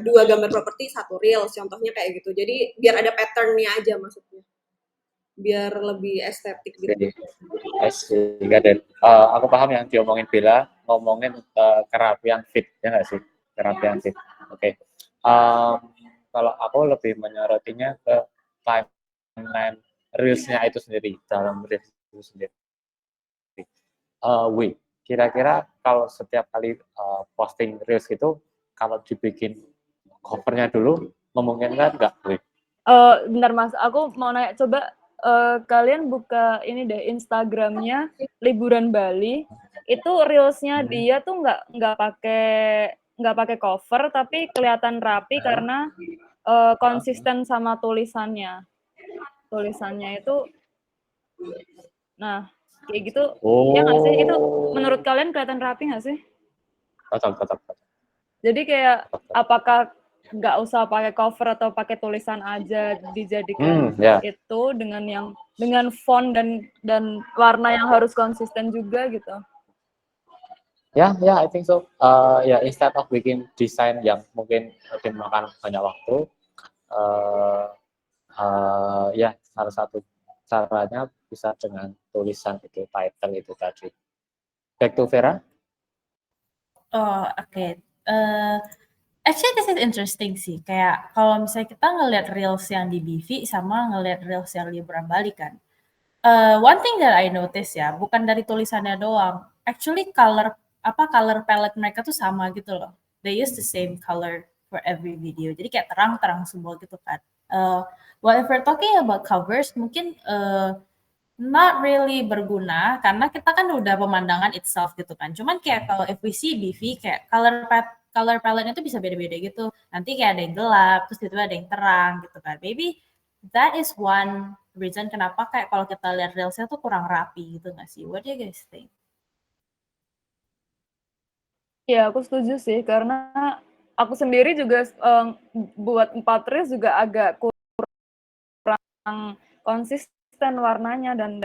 Speaker 5: dua gambar properti satu reels contohnya kayak gitu jadi biar ada patternnya aja maksudnya biar lebih estetik gitu.
Speaker 2: Sehingga aku paham yang diomongin Bella ngomongin kerapian fit ya nggak sih kerapian fit. Oke. Kalau aku lebih menyorotinya ke timeline reelsnya itu sendiri dalam reels itu sendiri. Kira-kira kalau setiap kali posting reels itu kalau dibikin covernya dulu memungkinkan nggak?
Speaker 6: Bentar Mas, aku mau nanya coba kalian buka ini deh Instagramnya liburan Bali itu reelsnya dia tuh nggak pakai cover tapi kelihatan rapi karena konsisten sama tulisannya itu nah kayak gitu ya nggak sih itu menurut kalian kelihatan rapi nggak sih?
Speaker 2: Tetap.
Speaker 6: Jadi kayak apakah nggak usah pakai cover atau pakai tulisan aja dijadikan itu dengan font dan warna yang harus konsisten juga gitu.
Speaker 2: Ya, I think so. Instead of bikin desain yang mungkin memakan banyak waktu, salah satu caranya bisa dengan tulisan itu title itu tadi. Back to Vera.
Speaker 1: Oh, oke. Actually this is interesting sih. Kayak kalau misalnya kita ngelihat reels yang di BV sama ngelihat reels yang liburan Bali kan. One thing that I notice ya, bukan dari tulisannya doang. Actually color palette mereka tuh sama gitu loh. They use the same color for every video. Jadi kayak terang-terang semua gitu kan. Well, if we're talking about covers, mungkin not really berguna karena kita kan udah pemandangan itself gitu kan. Cuman kayak kalau if we see BV kayak color palette itu bisa beda-beda gitu. Nanti kayak ada yang gelap, terus tiba-tiba ada yang terang gitu kan. Maybe that is one reason kenapa kayak kalau kita lihat reelsnya tuh kurang rapi gitu nggak sih? What do you guys think?
Speaker 6: Ya aku setuju sih karena aku sendiri juga buat 4 reels juga agak kurang konsisten warnanya dan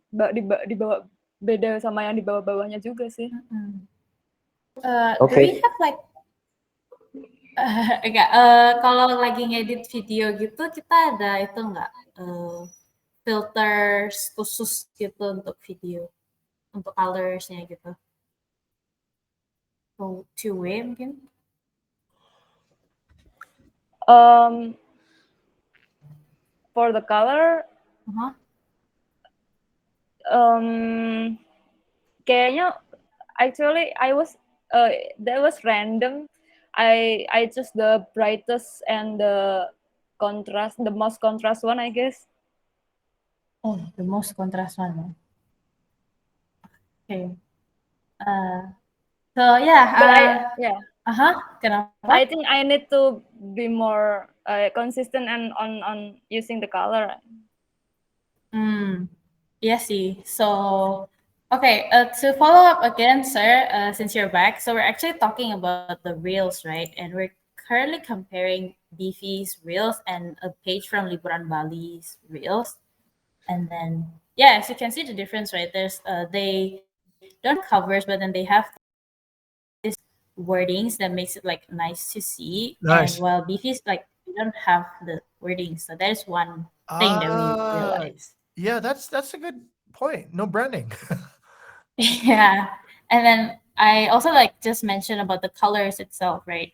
Speaker 6: di bawah beda sama yang di bawah-bawahnya juga sih.
Speaker 1: Do we have like enggak, kalau lagi ngedit video gitu kita ada itu enggak filters khusus gitu untuk video untuk colorsnya gitu? Two-way mungkin?
Speaker 6: For the color, kayaknya actually that was random. I chose the brightest and the most contrast one, I guess.
Speaker 1: Oh, the most contrast one. Okay. So yeah. Kenapa?
Speaker 6: I think I need to be more consistent and on using the color.
Speaker 1: Yeah, see. So, okay, to follow up again, sir, since you're back, so we're actually talking about the reels, right? And we're currently comparing Beefy's reels and a page from Liburan Bali's reels. And then, yeah, as you can see the difference, right? There's they don't have covers, but then they have this wordings that makes it like nice to see.
Speaker 4: Nice.
Speaker 1: And while Beefy's like they don't have the wordings, so there's one thing that we realize.
Speaker 4: Yeah, that's a good point. No branding.
Speaker 1: Yeah, and then I also like just mentioned about the colors itself, right?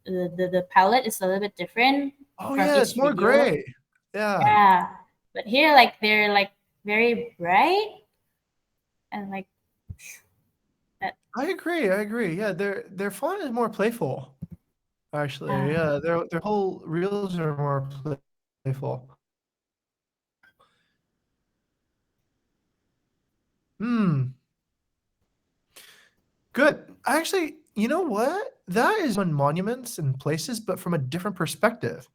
Speaker 1: The palette is a little bit different.
Speaker 4: Oh
Speaker 1: from
Speaker 4: yeah, it's
Speaker 1: each
Speaker 4: more
Speaker 1: video.
Speaker 4: gray. Yeah.
Speaker 1: Yeah, but here like they're like very bright and like.
Speaker 4: I agree. Yeah, their font is more playful. Actually, yeah, their whole reels are more playful. Good. Actually, you know what? That is on monuments and places, but from a different perspective.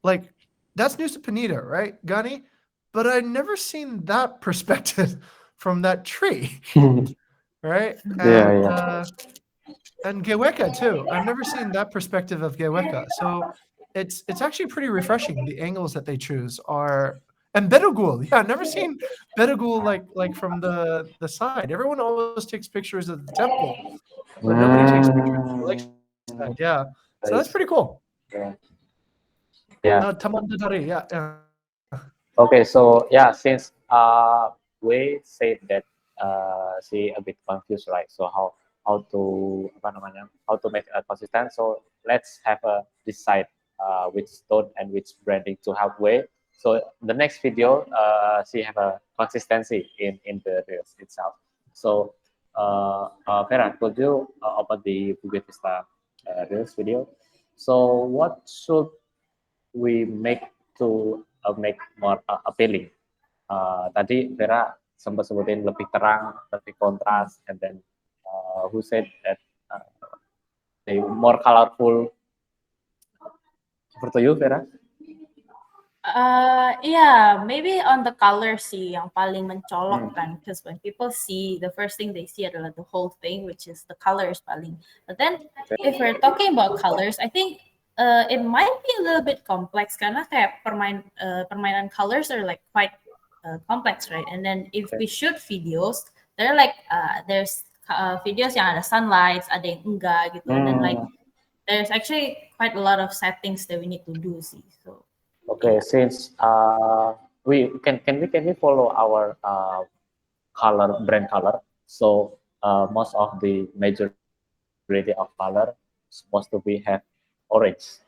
Speaker 4: Like, that's Nusa Penida, right, Gani? But I'd never seen that perspective from that tree, right?
Speaker 2: Yeah.
Speaker 4: And Geweka too. I've never seen that perspective of Geweka. So it's actually pretty refreshing. The angles that they choose are, and Bedugul. Yeah, I've never seen Bedugul like from the side. Everyone always takes pictures of the temple, but nobody takes pictures of the lakeside. Yeah. So that's pretty cool.
Speaker 2: Yeah. Yeah.
Speaker 4: Taman Dadari. Yeah.
Speaker 2: Okay, so yeah, since we said that she a bit confused, right? So how to apa namanya, how to make a consistent. So let's have a decide which tone and which branding to have way. So the next video, she have a consistency in the reels itself. So Vera, could you open the Bukit Vista reels video? So what should we make to make more appealing? Tadi Vera sempat sebutin lebih terang, lebih kontras, and then who said that they more colorful. For you, Vera?
Speaker 1: Yeah, maybe on the color sih yang paling mencolok kan, because when people see, the first thing they see adalah the whole thing, which is the colors paling. But then if we're talking about colors, I think it might be a little bit complex karena kayak permainan colors are like quite complex, right? And then if we shoot videos, they're like there's videos yang ada sunlights, ada yang enggak gitu, and then like there's actually quite a lot of settings that we need to do sih. So
Speaker 2: okay, since we can we follow our brand color? So most of the majority of color supposed to be have orange.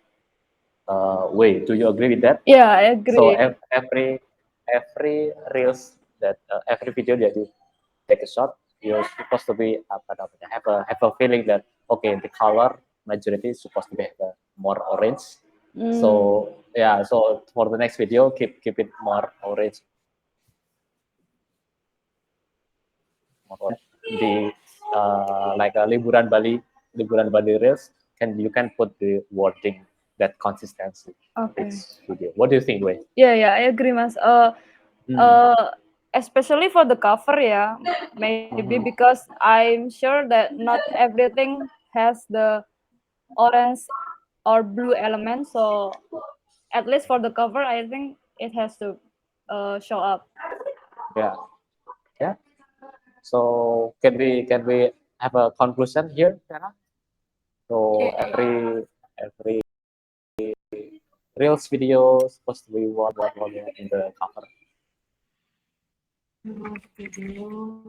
Speaker 2: Wait, do you agree with that?
Speaker 6: Yeah, I agree.
Speaker 2: So every reels that every video that you take a shot, you're supposed to be have a feeling that okay, the color majority is supposed to be more orange. So yeah, so for the next video, keep it more orange. The like a liburan Bali reels, you can put the wording that consistency.
Speaker 6: Okay.
Speaker 2: It's video. What do you think, Wei?
Speaker 6: Yeah, I agree, Mas. Especially for the cover, yeah, maybe because I'm sure that not everything has the orange or blue element. So at least for the cover, I think it has to show up.
Speaker 2: Yeah. So can we have a conclusion here, Sarah? So every reels video supposed to be what in the cover.
Speaker 1: video.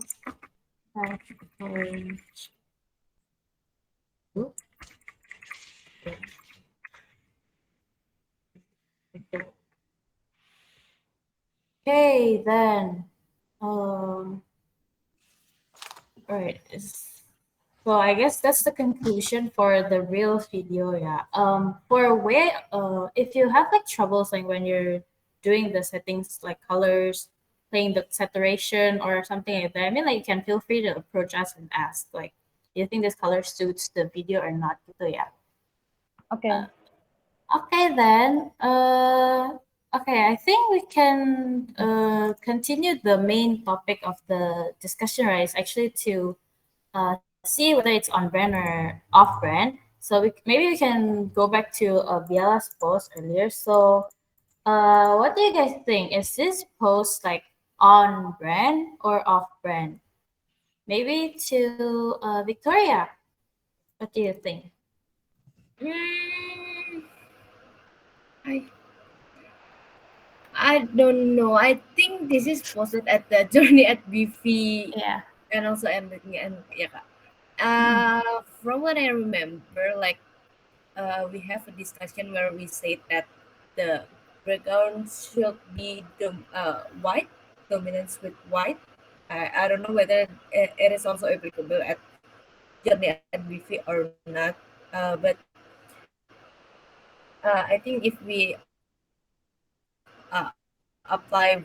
Speaker 1: Okay, then. Right. So I guess that's the conclusion for the real video. Yeah. For way, if you have like troubles like when you're doing the settings like colors, playing the saturation or something like that, I mean, like you can feel free to approach us and ask like, do you think this color suits the video or not? So yeah.
Speaker 6: Okay.
Speaker 1: Okay then. Okay, I think we can continue the main topic of the discussion, right? Is actually to see whether it's on brand or off brand. So maybe we can go back to Biela's post earlier. So, what do you guys think? Is this post like on brand or off brand? Maybe to Victoria. What do you think?
Speaker 3: I don't know. I think this is posted at the journey at BV
Speaker 1: Yeah.
Speaker 3: and also everything and yeah. From what I remember, like we have a discussion where we said that the background should be white, dominance with white. I don't know whether it is also applicable at journey at BV or not. But I think if we apply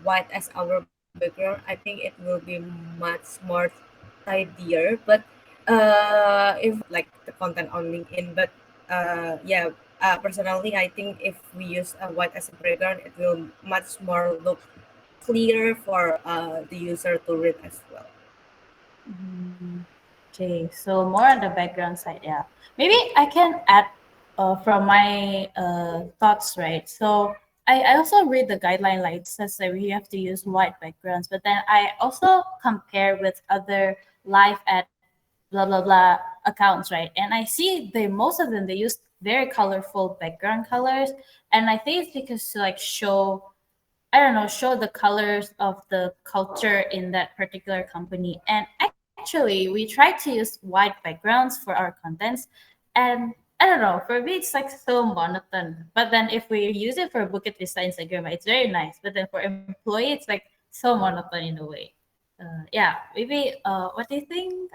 Speaker 3: white as our background, I think it will be much more tidier. But if like the content on LinkedIn, but yeah, personally, I think if we use a white as a background, it will much more look clear for the user to read as well.
Speaker 1: Okay, so more on the background side, yeah. Maybe I can add from my thoughts, right? So I also read the guideline, like it says that we have to use white backgrounds, but then I also compare with other live at blah blah blah accounts, right? And I see they most of them they use very colorful background colors, and I think it's because to like show I don't know, show the colors of the culture in that particular company. And actually, we try to use white backgrounds for our contents. And I don't know, for me, it's like so monotonous. But then if we use it for Bukit Vista Instagram, it's very nice. But then for employee, it's like so monotonous in a way. Yeah, maybe, what do you think,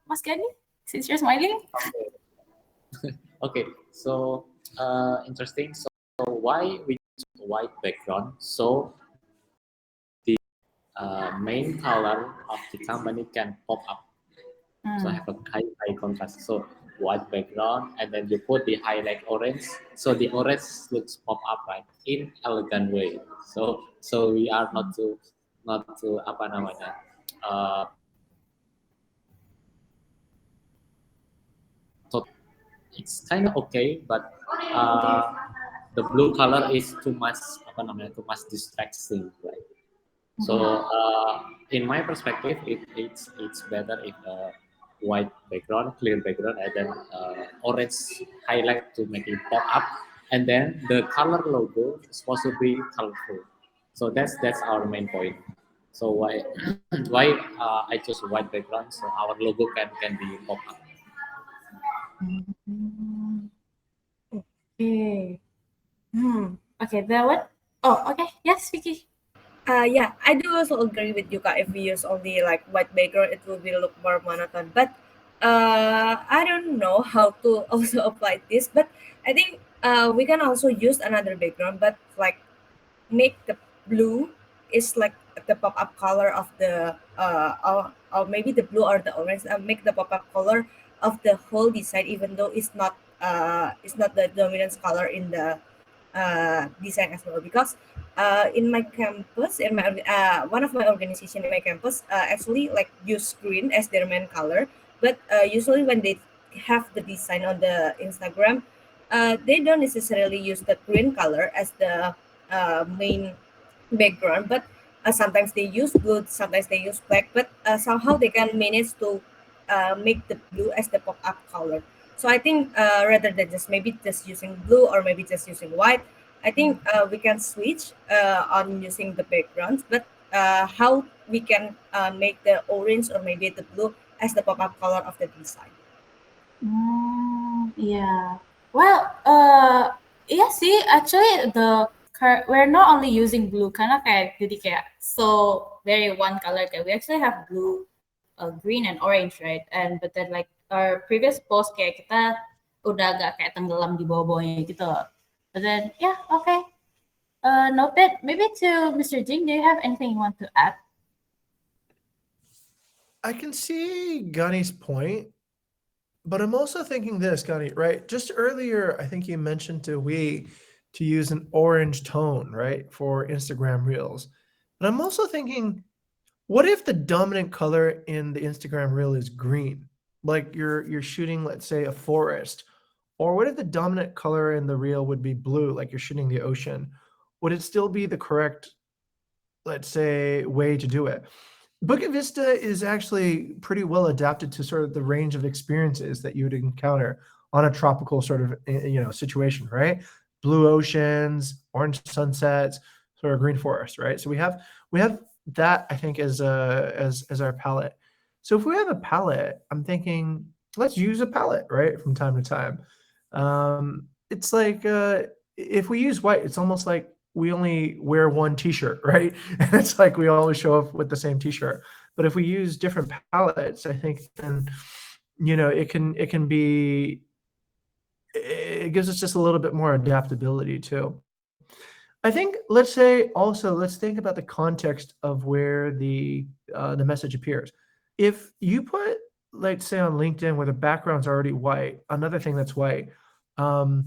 Speaker 1: Mas Gani? Since you're smiling?
Speaker 2: Okay, so interesting. So why we use white background? So the main color of the company can pop up. So I have a high contrast. So white background, and then you put the highlight orange. So the orange looks pop up right in elegant way. So we are not to apa namanya. So it's kind of okay, but the blue color is too much apa namanya, too much distracting, right? So in my perspective, it's better if white background, clear background, and then orange highlight to make it pop up, and then the color logo is supposed to be colorful. So that's our main point. So why why I choose white background so our logo can be pop up.
Speaker 1: Okay. Okay, then what? Oh, okay. Yes, Vicky.
Speaker 3: Yeah, I do also agree with Yuka. If we use only like white background, it will be look more monotone. But I don't know how to also apply this. But I think we can also use another background, but like make the blue is like the pop-up color of the or maybe the blue or the orange. Make the pop-up color of the whole design, even though it's not the dominant color in the design as well. Because in my campus, in my one of my organization in my campus actually like use green as their main color, but usually when they have the design on the Instagram, they don't necessarily use the green color as the main background, but sometimes they use blue, sometimes they use black, but somehow they can manage to make the blue as the pop-up color. So I think rather than just maybe just using blue or maybe just using white, I think we can switch on using the backgrounds, but how we can make the orange or maybe the blue as the pop-up color of the design.
Speaker 1: Yeah. Well, yeah. See, actually, we're not only using blue, kind of kayak jadi kayak so very one color. Kayak we actually have blue, green, and orange, right? And but then like our previous post kayak kita udah agak kayak tenggelam di bawah-bawahnya gitu. But then yeah, okay. Noted. Maybe to Mr. Jing, do you have anything you want to add?
Speaker 4: I can see Gani's point, but I'm also thinking this, Gani, right? Just earlier, I think you mentioned to use an orange tone, right, for Instagram Reels. But I'm also thinking, what if the dominant color in the Instagram Reel is green? Like you're shooting, let's say, a forest. Or what if the dominant color in the reel would be blue, like you're shooting the ocean? Would it still be the correct, let's say, way to do it? Bukit Vista is actually pretty well adapted to sort of the range of experiences that you would encounter on a tropical sort of situation, right? Blue oceans, orange sunsets, sort of green forest, right? So we have that, I think, as our palette. So if we have a palette, I'm thinking let's use a palette, right, from time to time. It's like if we use white, it's almost like we only wear one t-shirt, right? And it's like we always show up with the same t-shirt. But if we use different palettes, I think then it gives us just a little bit more adaptability too. I think let's think about the context of where the message appears. If you put, let's say, on LinkedIn where the background's already white, another thing that's white, um,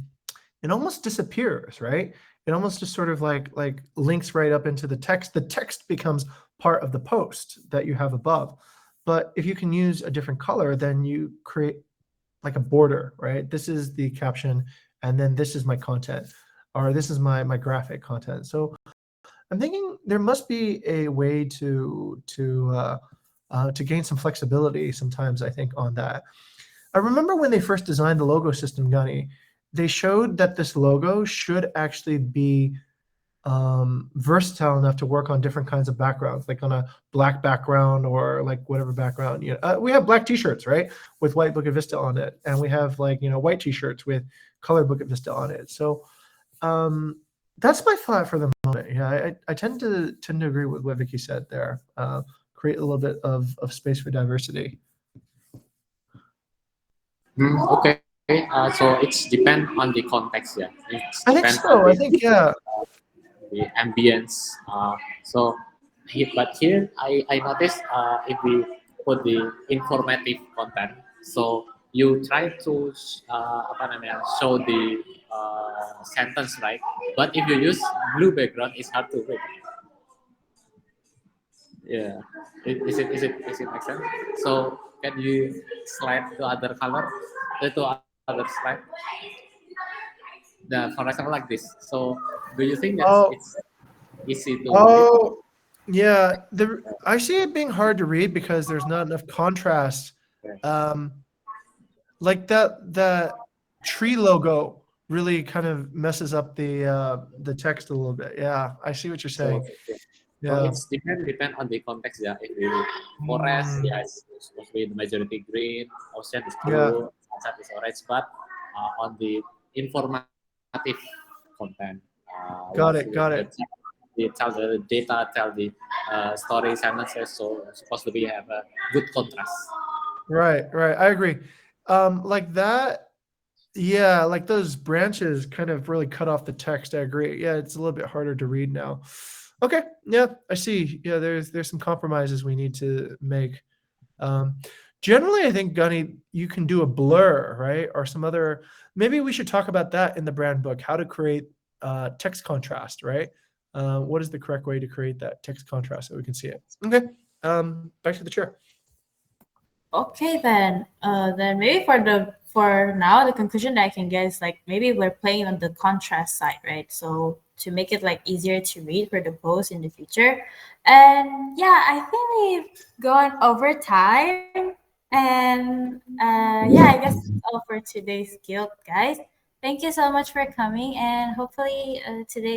Speaker 4: it almost disappears, right? It almost just sort of like links right up into the text. The text becomes part of the post that you have above. But if you can use a different color, then you create like a border, right? This is the caption, and then this is my content, or this is my graphic content. So I'm thinking there must be a way to gain some flexibility sometimes, I think, on that. I remember when they first designed the logo system, Gunny, they showed that this logo should actually be versatile enough to work on different kinds of backgrounds, like on a black background or like whatever background. We have black T-shirts, right, with white Bukit Vista on it, and we have like white T-shirts with color Bukit Vista on it. So that's my thought for the moment. Yeah, I tend to agree with what Vicky said there. Create a little bit of space for diversity.
Speaker 2: Okay. So it's depend on the context, yeah.
Speaker 4: I think so. I think
Speaker 2: the ambience. But here I noticed if we put the informative content, so you try to show the sentence, right? But if you use blue background, it's hard to read. Yeah, is it make sense? So can you slide to other color, to other slide? For example, like this. So do you think that it's easy to read?
Speaker 4: Yeah, I see it being hard to read because there's not enough contrast. Like that tree logo really kind of messes up the text a little bit. Yeah, I see what you're saying.
Speaker 2: So it's depend on the context, yeah. If we forest, yeah, it's supposed to be the majority green, ocean is blue, sunset is orange, but on the informative content.
Speaker 4: Got it.
Speaker 2: Tell the data, tell the story sentences, so it's supposed to be have a good contrast.
Speaker 4: Right. I agree. Like that, yeah, like those branches kind of really cut off the text. I agree. Yeah, it's a little bit harder to read now. Okay, yeah, I see. Yeah, there's some compromises we need to make. Generally, I think, Gunny, you can do a blur, right? Or some other, maybe we should talk about that in the brand book, how to create text contrast, right? What is the correct way to create that text contrast so we can see it? Okay, back to the chair.
Speaker 1: Okay, then maybe for now the conclusion that I can get is like maybe we're playing on the contrast side, right? So to make it like easier to read for the post in the future. And yeah, I think we've gone over time. And yeah, I guess that's all for today's guild, guys. Thank you so much for coming, and hopefully today's